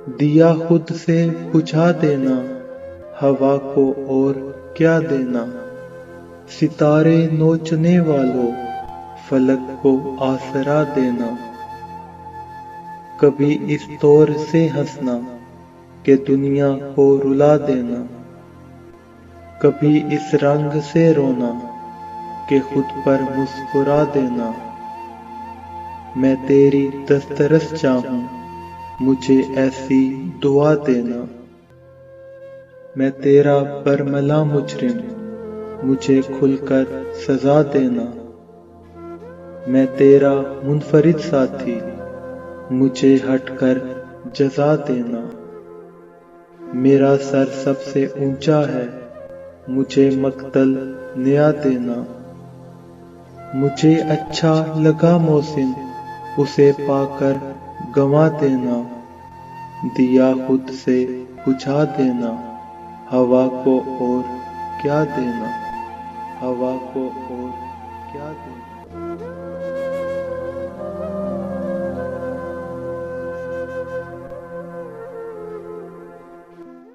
दिया खुद से बुझा देना, हवा को और क्या देना। सितारे नोचने वालों, फलक को आसरा देना। कभी इस तौर से हंसना कि दुनिया को रुला देना। कभी इस रंग से रोना कि खुद पर मुस्कुरा देना। मैं तेरी दस्तरस चाहूं, मुझे ऐसी दुआ देना। मैं तेरा बरमला मुजरिम, मुझे खुलकर सजा देना। मैं तेरा मुनफरिद साथी, मुझे हटकर जजा देना। मेरा सर सबसे ऊंचा है, मुझे मक्तल नया देना। मुझे अच्छा लगा मौसिम, उसे पाकर गंवा देना। दिया खुद से बुझा देना, हवा को और क्या देना। हवा को और क्या देना।